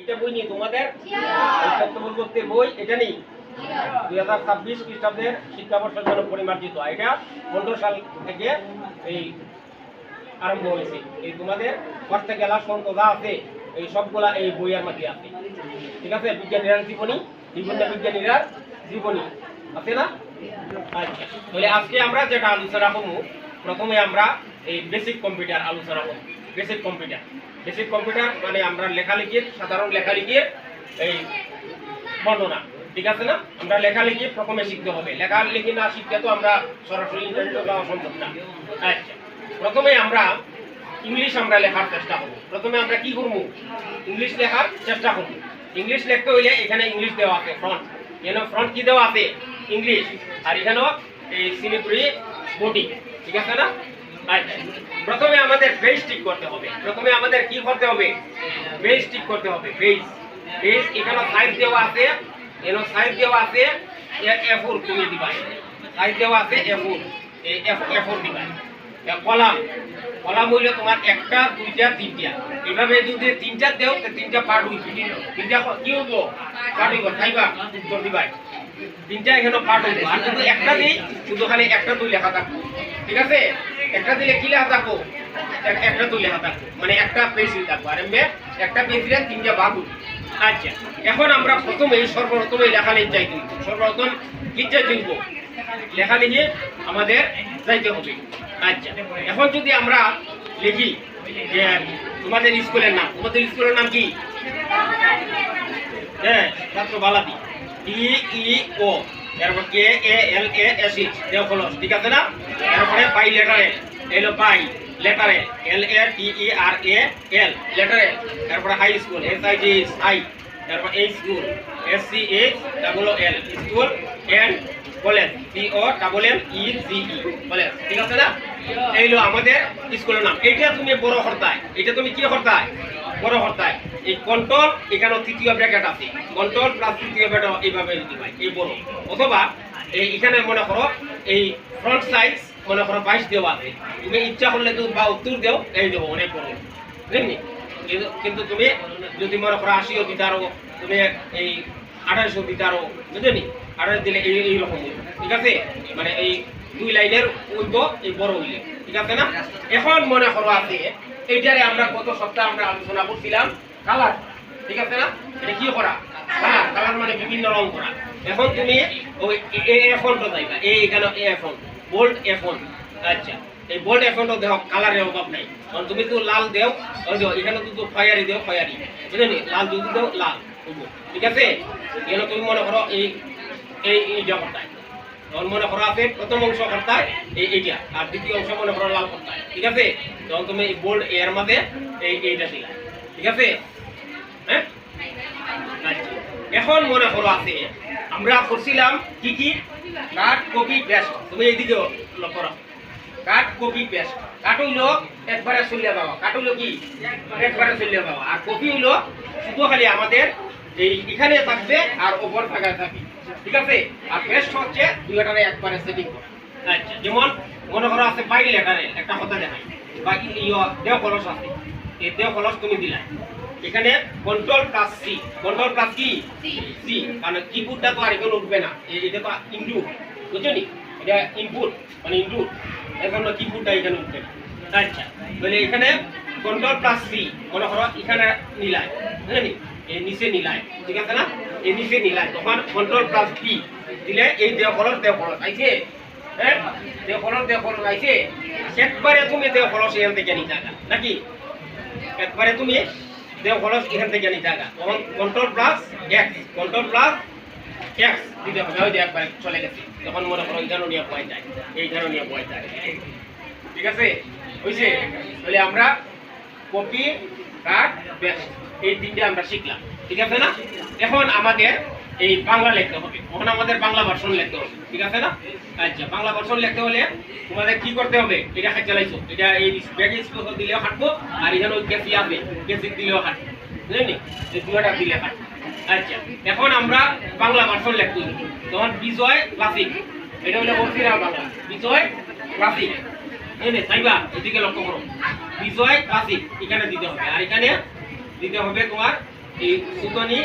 এটা বই নিয়ে তোমাদের তত্ত্ববোধের বই এটা নেই 2026 খ্রিস্টাব্দের শিক্ষাবর্ষের জন্য পরিমার্জিত। এটা 15 সাল থেকে এই আরম্ভ হয়েছে। এই তোমাদের কষ্ট গেলা সন্তদা আছে এই সবগুলা এই বইয়ের মধ্যে আছে। ঠিক আছে, বিজ্ঞানীরা জীবনী, বিভিন্ন বিজ্ঞানীরা জীবনী আছে না? আচ্ছা, তাহলে আজকে আমরা যেটা আলোচনা করবো, প্রথমে আমরা এই বেসিক কম্পিউটার আলোচনা করব। বেসিক কম্পিউটার মানে আমরা লেখালেখির, সাধারণ লেখালেখির এই বর্ণনা। ঠিক আছে না? আমরা লেখালেখি প্রথমে শিখতে হবে। লেখালেখি না শিখতে তো আমরা সরাসরি ইন্টারনেটে যাওয়া সম্ভব না। আচ্ছা, প্রথমে আমরা ইংলিশ আমরা লেখার চেষ্টা করব। প্রথমে আমরা কি করব? ইংলিশ লেখার চেষ্টা করব। ইংলিশ লিখতে হইলে এখানে ইংলিশ দেওয়া আছে, ফ্রন্ট। এখানে ফ্রন্ট কি দেওয়া আছে? ইংলিশ। আর এখানেও এই সিলিব্রি বডি। ঠিক আছে না? আচ্ছা, প্রথমে আমাদের বেস ঠিক করতে হবে। প্রথমে আমাদের কি করতে হবে? বেস ঠিক করতে হবে। বেস এখানে সাইজ দেওয়া আছে, এখানে সাইজ দেওয়া আছে A4 তুমি দিবা। সাইজ দেওয়া আছে A4, এই A4 দিবা। কলাম হইলে তোমার একটা, দুইটা, তিনটা। এইভাবে যদি তিনটা দেও তো তিনটা পার্ট হইবে। তিনটা কি হইব? পার্ট হইব। খাইবা উত্তর দিবা। তিনটা এখানে পার্ট হইব। আর যদি একটা দিই শুধু খালি একটা দুই লেখা থাকবো। ঠিক আছে? একটা দিলে কি লেখা থাকবো? একটা দুই লেখা থাকবো, মানে একটা পেন্সিল থাকবো। আর এমনি একটা পেন্সিলে তিনটা ভাগ হইব। আচ্ছা, এখন আমরা সর্বপ্রথমে লেখালেখি যাইতে হইব। সর্বপ্রথম কি যাইতে হইব? লেখালেখি আমাদের যাইতে হবে। আচ্ছা, এখন যদি আমরা লিখি যে তোমাদের স্কুলের নাম কি? হ্যাঁ, ছাত্র বালাদি। DEO, এরপর KALAS, দেওখলস। ঠিক আছে না? এরপরে বাই লেটারে, এলো বাই লেটারে, LATERAL লেটারে। এরপরে হাই স্কুল, SID হাই। এরপর এই school, SCHLL school. And college, COLLEGE college. ঠিক আছে না? এইলো আমাদের স্কুলের নাম। এইটা তুমি বড় হরতায়, এটা তুমি কি হরতায়? বড় হরতায়। এই কন্ট্রোল এখানে তৃতীয় ব্র্যাকেট আছে, কন্ট্রোল প্লাস তৃতীয় ব্র্যাকেট এইভাবে দিতে হয়, এই বড়। অথবা এই এখানে মনে করো এই ফ্রন্ট সাইজ মনে করো 22 দেওয়া আছে। তুমি ইচ্ছা করলে তুমি 72 দেও, এই দেবো অনেক বড়, বুঝলি? কিন্তু তুমি যদি মনে করো 80 দিতে আরো, তুমি এই 28 দিতে আরো, বুঝলি? 28 দিলে এইরকম। ঠিক আছে, মানে এই দুই লাইনের উইব এই বড় হইলে। ঠিক আছে না? এখন মনে করো আছে এইটারে আমরা গত সপ্তাহে আমরা আলোচনা করছিলাম কালার। ঠিক আছে না? এটা কি করা? কালার মানে বিভিন্ন রং করা। এখন তুমি ওই ফন্টও যাইবা, এখানে ফন্ট, বোল্ড ফন্ট। আচ্ছা, এই বোল্ড ফন্টও দেখো কালারের অভাব নাই। কারণ তুমি তো লাল দেও, ওই দেখো এখানে তো খয়ারি দেও, খয়ারি, বুঝলি? লাল যদি দেও লাল। ঠিক আছে, এখানে তুমি মনে করো এইটা করতায়। তখন মনে করো আছে প্রথম অংশ করতায় এইটা, আর দ্বিতীয় অংশ মনে করো লাল করতায়। ঠিক আছে, তখন তুমি এই বোল্ড এর মধ্যে এইটা দিলা। ঠিক আছে? হ্যাঁ, আচ্ছা, এখন মনে করো আছে আমরা করছিলাম কি কি? কাট, কপি, পেস্ট। তুমি এইদিকে লক্ষ্য রাখো, কাট, কপি, পেস্ট। কাট হইলো একবারে চলিয়ে যাওয়া, কাট হইলো কি একবারে চলিয়ে যাওয়া। আর কপি হইলো শুধু খালি আমাদের এই এখানে থাকবে আর ওপর জায়গায় থাকবে। ঠিক আছে? আর পেস্ট হচ্ছে দুইটারে একবারে সেটিং করা। আচ্ছা, যেমন মনে করো আছে বাই লেটারে একটা কথা দেখাই, বাকি দেও খরচ আছে, এই দেও খরচ তুমি দিলাই। এখানে control plus C, control plus কি? সি, মানে কিবোর্ডটা তো আর এখানে উঠবে না, এটা তো ইনপুট, বুঝছো নি? এটা ইনপুট মানে ইনপুট, এখন কিবোর্ডটা এখানে উঠবে না। আচ্ছা, তাহলে এখানে কন্ট্রোল প্লাস সি মনে করো এখানে নিলাই, বুঝলি? এই নিচে নিলাই। ঠিক আছে না? এই নিচে নিলাই, তখন কন্ট্রোল প্লাস পি দিলে এই দেও খরচ আইছে। হ্যাঁ, দেও খরচ আইছে। একবারে তুমি দেও খরচ এখান থেকে নিতে নাকি? একবারে তুমি দেও খরচ এখান থেকে নিতে তখন control plus x, control plus x দিতে হবে। ওই যে একবার চলে গেছে, তখন মনে করো এইখানে নিয়ে পয় যায়, এইখানে নিয়ে পয় যায়। ঠিক আছে, বুঝছে? তাহলে আমরা কপি, কাট, পেস্ট এই তিনটে আমরা শিখলাম। ঠিক আছে না? এখন আমাদের এই বাংলা লিখতে হবে। এখন আমাদের বাংলা ভার্সন লিখতে হবে। ঠিক আছে না? আচ্ছা, বাংলা ভার্সন লিখতে হলে তোমাদের কি করতে হবে? এটা খাই চালাইছো, এটা এই ব্যাগ স্পেস দিলেও হাঁটবো, আর এখানে ওই কেসি আছে, কেসি দিলেও হাঁটবো, বুঝলি? এই দুটা দিলে হাঁটবো। আচ্ছা, এখন আমরা বাংলা ভার্সন লিখতে হবে। তখন বিজয় ক্লাসিক, এটা হলো অরিজিনাল বাংলা, বিজয় ক্লাসিক। চাইবা এদিকে লক্ষ্য করো, বিজয় ক্লাসিক এখানে দিতে হবে। আর এখানে দিতে হবে তোমার সুতনি